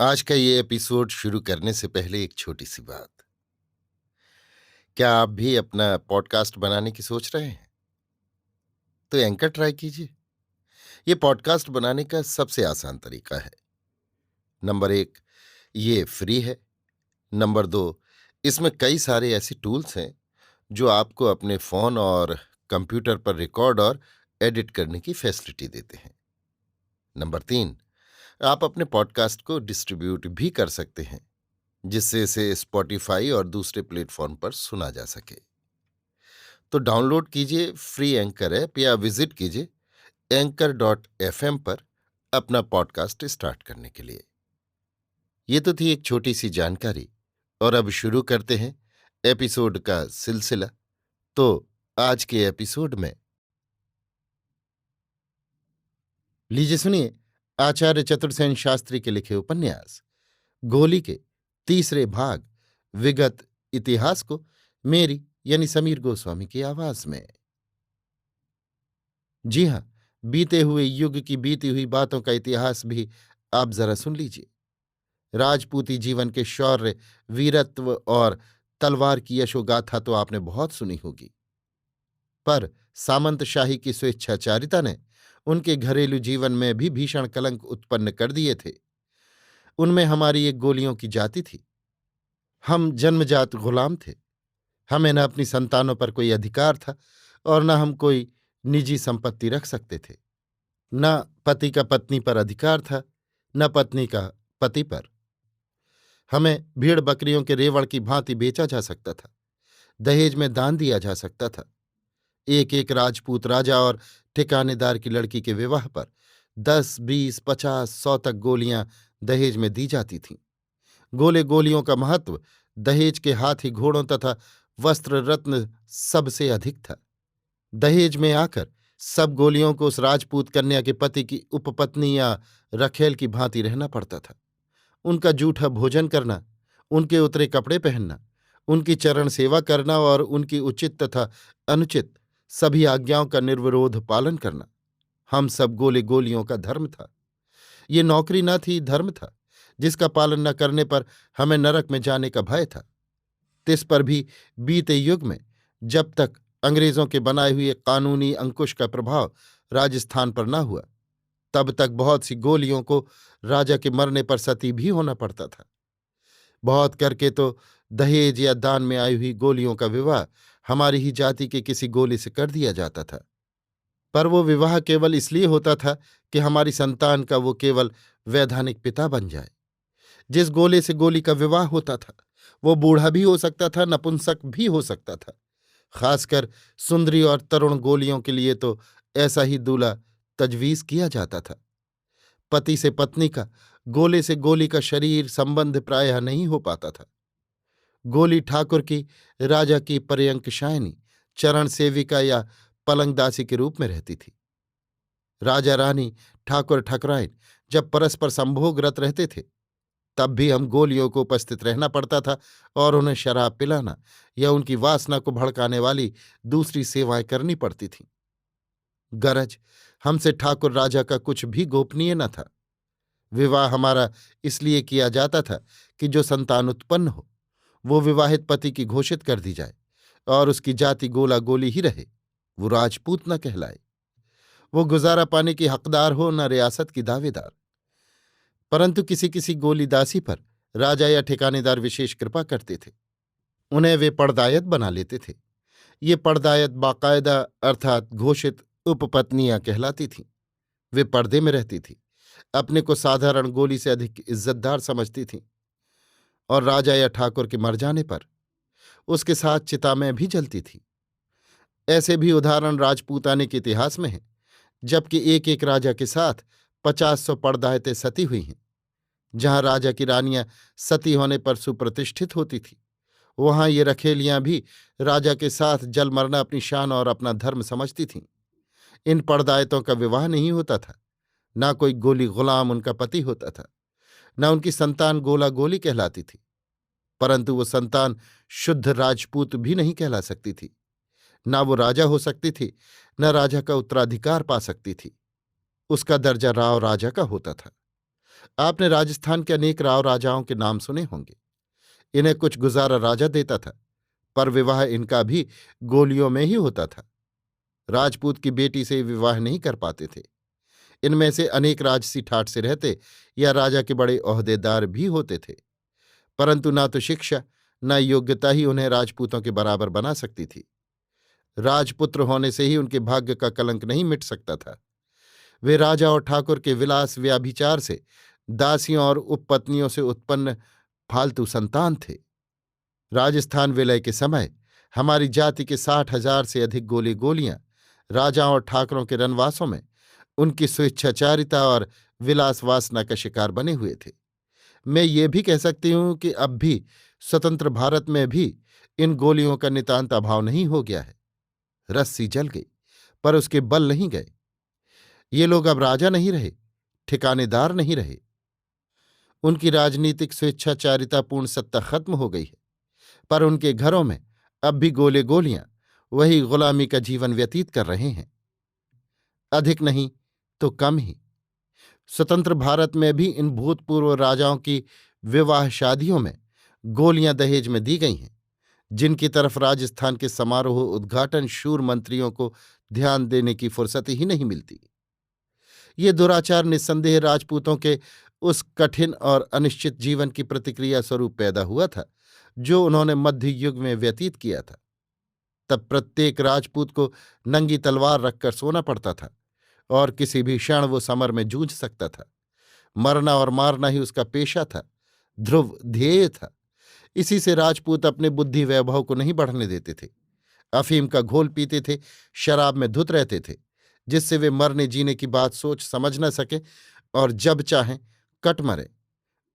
आज का ये एपिसोड शुरू करने से पहले एक छोटी सी बात। क्या आप भी अपना पॉडकास्ट बनाने की सोच रहे हैं? तो एंकर ट्राई कीजिए। ये पॉडकास्ट बनाने का सबसे आसान तरीका है। नंबर 1, ये फ्री है। नंबर 2, इसमें कई सारे ऐसे टूल्स हैं जो आपको अपने फोन और कंप्यूटर पर रिकॉर्ड और एडिट करने की फैसिलिटी देते हैं। नंबर 3, आप अपने पॉडकास्ट को डिस्ट्रीब्यूट भी कर सकते हैं, जिससे इसे स्पॉटिफाई और दूसरे प्लेटफॉर्म पर सुना जा सके। तो डाउनलोड कीजिए फ्री एंकर ऐप या विजिट कीजिए anchor.fm पर अपना पॉडकास्ट स्टार्ट करने के लिए। ये तो थी एक छोटी सी जानकारी, और अब शुरू करते हैं एपिसोड का सिलसिला। तो आज के एपिसोड में लीजिए सुनिए आचार्य चतुर्सेन शास्त्री के लिखे उपन्यास गोली के तीसरे भाग विगत इतिहास को मेरी यानी समीर गोस्वामी की आवाज में। जी हां, बीते हुए युग की बीती हुई बातों का इतिहास भी आप जरा सुन लीजिए। राजपूती जीवन के शौर्य, वीरत्व और तलवार की यशोगाथा तो आपने बहुत सुनी होगी, पर सामंतशाही की स्वेच्छाचारिता ने उनके घरेलू जीवन में भी भीषण कलंक उत्पन्न कर दिए थे। उनमें हमारी एक गोलियों की जाति थी। हम जन्मजात गुलाम थे। हमें न अपनी संतानों पर कोई अधिकार था और न हम कोई निजी संपत्ति रख सकते थे। न पति का पत्नी पर अधिकार था, न पत्नी का पति पर। हमें भेड़ बकरियों के रेवड़ की भांति बेचा जा सकता था, दहेज में दान दिया जा सकता था। एक एक राजपूत राजा और ठिकानेदार की लड़की के विवाह पर 10, 20, 50, 100 तक गोलियां दहेज में दी जाती थीं। गोले गोलियों का महत्व दहेज के हाथी घोड़ों तथा वस्त्र रत्न सबसे अधिक था। दहेज में आकर सब गोलियों को उस राजपूत कन्या के पति की उपपत्नी या रखेल की भांति रहना पड़ता था। उनका जूठा भोजन करना, उनके उतरे कपड़े पहनना, उनकी चरण सेवा करना और उनकी उचित तथा अनुचित सभी आज्ञाओं का निर्विरोध पालन करना, हम सब गोले गोलियों का धर्म था। ये नौकरी न थी, धर्म था, जिसका पालन न करने पर हमें नरक में जाने का भय था। तिस पर भी बीते युग में जब तक अंग्रेजों के बनाए हुए कानूनी अंकुश का प्रभाव राजस्थान पर न हुआ, तब तक बहुत सी गोलियों को राजा के मरने पर सती भी होना पड़ता था। बहुत करके तो दहेज या दान में आई हुई गोलियों का विवाह हमारी ही जाति के किसी गोली से कर दिया जाता था, पर वो विवाह केवल इसलिए होता था कि हमारी संतान का वो केवल वैधानिक पिता बन जाए। जिस गोले से गोली का विवाह होता था वो बूढ़ा भी हो सकता था, नपुंसक भी हो सकता था। खासकर सुंदरी और तरुण गोलियों के लिए तो ऐसा ही दूल्हा तजवीज किया जाता था। पति से पत्नी का, गोले से गोली का शरीर संबंध प्रायः नहीं हो पाता था। गोली ठाकुर की, राजा की पर्यंकशायनी, चरण सेविका या पलंगदासी के रूप में रहती थी। राजा रानी, ठाकुर ठाकुराइन जब परस्पर संभोगरत रहते थे, तब भी हम गोलियों को उपस्थित रहना पड़ता था और उन्हें शराब पिलाना या उनकी वासना को भड़काने वाली दूसरी सेवाएं करनी पड़ती थीं। गरज हमसे ठाकुर राजा का कुछ भी गोपनीय न था। विवाह हमारा इसलिए किया जाता था कि जो संतान उत्पन्न हो वो विवाहित पति की घोषित कर दी जाए और उसकी जाति गोला गोली ही रहे, वो राजपूत न कहलाए। वो गुजारा पाने की हकदार हो, न रियासत की दावेदार। परंतु किसी किसी गोली दासी पर राजा या ठिकानेदार विशेष कृपा करते थे। उन्हें वे पड़दायत बना लेते थे। ये पड़दायत बाकायदा अर्थात घोषित उपपत्नियां कहलाती थीं। वे पर्दे में रहती थीं, अपने को साधारण गोली से अधिक इज्जतदार समझती थीं और राजा या ठाकुर के मर जाने पर उसके साथ चिता में भी जलती थीं। ऐसे भी उदाहरण राजपूताने के इतिहास में हैं, जबकि एक एक राजा के साथ 50-100 पड़दायतें सती हुई हैं। जहां राजा की रानियां सती होने पर सुप्रतिष्ठित होती थी, वहां ये रखेलियां भी राजा के साथ जल मरना अपनी शान और अपना धर्म समझती थीं। इन पड़दायतों का विवाह नहीं होता था, ना कोई गोली गुलाम उनका पति होता था, न उनकी संतान गोला गोली कहलाती थी। परंतु वो संतान शुद्ध राजपूत भी नहीं कहला सकती थी। ना वो राजा हो सकती थी, न राजा का उत्तराधिकार पा सकती थी। उसका दर्जा राव राजा का होता था। आपने राजस्थान के अनेक राव राजाओं के नाम सुने होंगे। इन्हें कुछ गुजारा राजा देता था, पर विवाह इनका भी गोलियों में ही होता था। राजपूत की बेटी से विवाह नहीं कर पाते थे। इनमें से अनेक राजसी ठाट से रहते या राजा के बड़े ओहदेदार भी होते थे, परंतु ना तो शिक्षा न योग्यता ही उन्हें राजपूतों के बराबर बना सकती थी। राजपुत्र होने से ही उनके भाग्य का कलंक नहीं मिट सकता था। वे राजा और ठाकुर के विलास व्याभिचार से, दासियों और उपपत्नियों से उत्पन्न फालतू संतान थे। राजस्थान विलय के समय हमारी जाति के 60,000 से अधिक गोले गोलियां राजाओं और ठाकरों के रनवासों में उनकी स्वेच्छाचारिता और विलास वासना का शिकार बने हुए थे। मैं ये भी कह सकती हूं कि अब भी स्वतंत्र भारत में भी इन गोलियों का नितांत अभाव नहीं हो गया है। रस्सी जल गई, पर उसके बल नहीं गए। ये लोग अब राजा नहीं रहे, ठिकानेदार नहीं रहे। उनकी राजनीतिक स्वेच्छाचारितापूर्ण सत्ता खत्म हो गई है, पर उनके घरों में अब भी गोले गोलियां वही गुलामी का जीवन व्यतीत कर रहे हैं। अधिक नहीं तो कम ही। स्वतंत्र भारत में भी इन भूतपूर्व राजाओं की विवाह शादियों में गोलियां दहेज में दी गई हैं, जिनकी तरफ राजस्थान के समारोह उद्घाटन शूर मंत्रियों को ध्यान देने की फुर्सत ही नहीं मिलती। ये दुराचार निस्संदेह राजपूतों के उस कठिन और अनिश्चित जीवन की प्रतिक्रिया स्वरूप पैदा हुआ था जो उन्होंने मध्य युग में व्यतीत किया था। तब प्रत्येक राजपूत को नंगी तलवार रखकर सोना पड़ता था और किसी भी क्षण वो समर में जूझ सकता था। मरना और मारना ही उसका पेशा था, ध्रुव ध्येय था। इसी से राजपूत अपने बुद्धि वैभव को नहीं बढ़ने देते थे। अफीम का घोल पीते थे, शराब में धुत रहते थे, जिससे वे मरने जीने की बात सोच समझ न सके और जब चाहें कट मरे।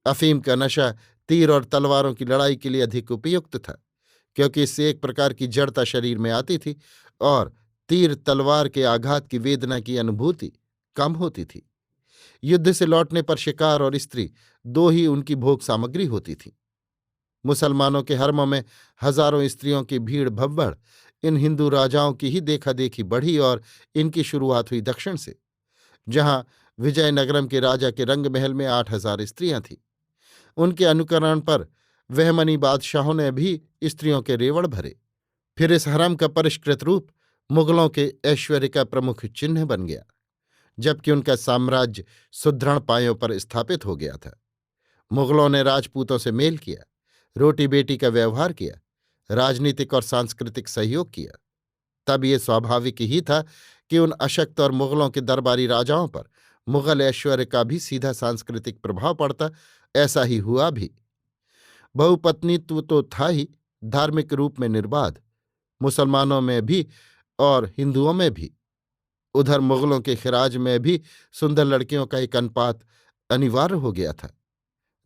अफीम का नशा तीर और तलवारों की लड़ाई के लिए अधिक उपयुक्त था, क्योंकि इससे एक प्रकार की जड़ता शरीर में आती थी और तीर तलवार के आघात की वेदना की अनुभूति कम होती थी। युद्ध से लौटने पर शिकार और स्त्री दो ही उनकी भोग सामग्री होती थी। मुसलमानों के हरमों में हजारों स्त्रियों की भीड़ भव्वड़ इन हिंदू राजाओं की ही देखा देखी बढ़ी और इनकी शुरुआत हुई दक्षिण से, जहां विजयनगरम के राजा के रंगमहल में 8,000 स्त्रियां थीं। उनके अनुकरण पर वहमनी बादशाहों ने भी स्त्रियों के रेवड़ भरे। फिर इस हरम का परिष्कृत रूप मुगलों के ऐश्वर्य का प्रमुख चिन्ह बन गया, जबकि उनका साम्राज्य सुदृढ़ पायों पर स्थापित हो गया था। मुगलों ने राजपूतों से मेल किया, रोटी बेटी का व्यवहार किया, राजनीतिक और सांस्कृतिक सहयोग किया। तब ये स्वाभाविक ही था कि उन अशक्त और मुगलों के दरबारी राजाओं पर मुगल ऐश्वर्य का भी सीधा सांस्कृतिक प्रभाव पड़ता। ऐसा ही हुआ भी। बहुपत्नीत्व तो था ही, धार्मिक रूप में निर्बाध, मुसलमानों में भी और हिंदुओं में भी। उधर मुगलों के खिराज में भी सुंदर लड़कियों का एक अनुपात अनिवार्य हो गया था।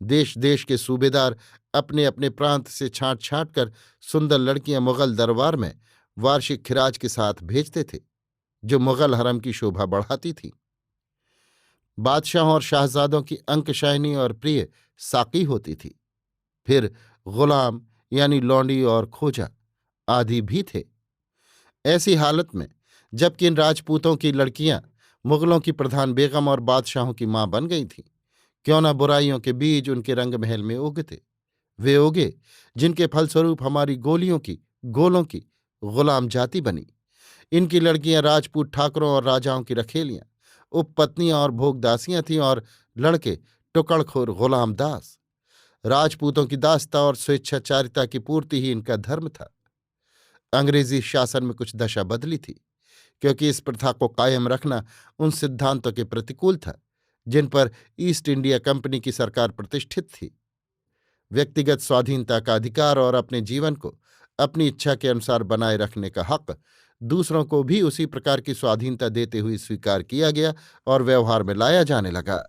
देश देश के सूबेदार अपने अपने प्रांत से छांट छांट कर सुंदर लड़कियां मुगल दरबार में वार्षिक खिराज के साथ भेजते थे, जो मुगल हरम की शोभा बढ़ाती थी। बादशाहों और शाहजादों की अंकशायनी और प्रिय साकी होती थी। फिर गुलाम यानी लौंडी और खोजा आदि भी थे। ऐसी हालत में जबकि इन राजपूतों की लड़कियां मुगलों की प्रधान बेगम और बादशाहों की मां बन गई थीं, क्यों न बुराइयों के बीज उनके रंग महल में उगते। वे उगे जिनके फलस्वरूप हमारी गोलों की गुलाम जाति बनी। इनकी लड़कियां राजपूत ठाकरों और राजाओं की रखेलियां, उपपत्नियां और भोगदासियां थीं, और लड़के टुकड़खोर गुलाम दास। राजपूतों की दासता और स्वेच्छाचारिता की पूर्ति ही इनका धर्म था। अंग्रेजी शासन में कुछ दशा बदली थी, क्योंकि इस प्रथा को कायम रखना उन सिद्धांतों के प्रतिकूल था जिन पर ईस्ट इंडिया कंपनी की सरकार प्रतिष्ठित थी। व्यक्तिगत स्वाधीनता का अधिकार और अपने जीवन को अपनी इच्छा के अनुसार बनाए रखने का हक दूसरों को भी उसी प्रकार की स्वाधीनता देते हुए स्वीकार किया गया और व्यवहार में लाया जाने लगा।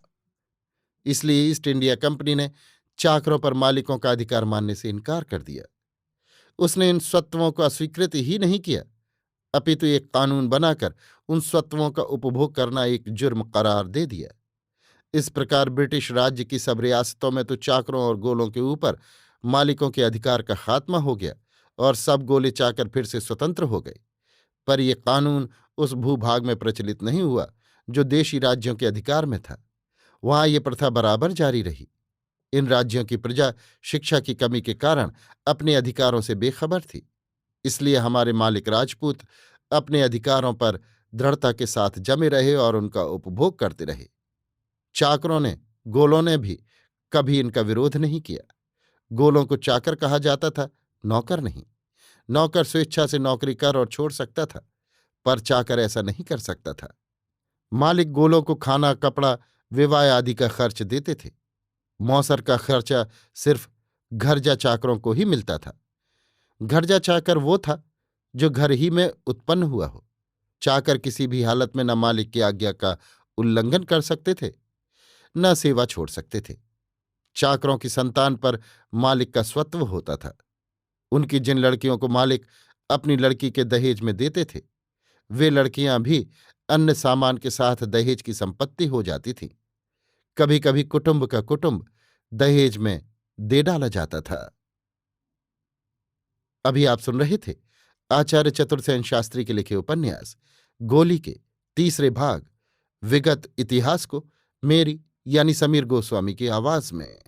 इसलिए ईस्ट इंडिया कंपनी ने चाकरों पर मालिकों का अधिकार मानने से इनकार कर दिया। उसने इन स्वत्वों को अस्वीकृत ही नहीं किया, अपितु एक कानून बनाकर उन स्वत्वों का उपभोग करना एक जुर्म करार दे दिया। इस प्रकार ब्रिटिश राज्य की सब रियासतों में तो चाकरों और गोलों के ऊपर मालिकों के अधिकार का खात्मा हो गया और सब गोले चाकर फिर से स्वतंत्र हो गए। पर यह कानून उस भूभाग में प्रचलित नहीं हुआ जो देशी राज्यों के अधिकार में था। वहां ये प्रथा बराबर जारी रही। इन राज्यों की प्रजा शिक्षा की कमी के कारण अपने अधिकारों से बेखबर थी। इसलिए हमारे मालिक राजपूत अपने अधिकारों पर दृढ़ता के साथ जमे रहे और उनका उपभोग करते रहे। चाकरों ने, गोलों ने भी कभी इनका विरोध नहीं किया। गोलों को चाकर कहा जाता था, नौकर नहीं। नौकर स्वेच्छा से नौकरी कर और छोड़ सकता था, पर चाकर ऐसा नहीं कर सकता था। मालिक गोलों को खाना, कपड़ा, विवाह आदि का खर्च देते थे। मौसर का खर्चा सिर्फ घरजा चाकरों को ही मिलता था। घरजा चाकर वो था जो घर ही में उत्पन्न हुआ हो। चाकर किसी भी हालत में न मालिक की आज्ञा का उल्लंघन कर सकते थे, न सेवा छोड़ सकते थे। चाकरों की संतान पर मालिक का स्वत्व होता था। उनकी जिन लड़कियों को मालिक अपनी लड़की के दहेज में देते थे, वे लड़कियां भी अन्य सामान के साथ दहेज की संपत्ति हो जाती थीं। कभी कभी कुटुंब का कुटुंब दहेज में दे डाला जाता था। अभी आप सुन रहे थे आचार्य चतुर्सेन शास्त्री के लिखे उपन्यास गोली के तीसरे भाग विगत इतिहास को, मेरी यानी समीर गोस्वामी की आवाज में।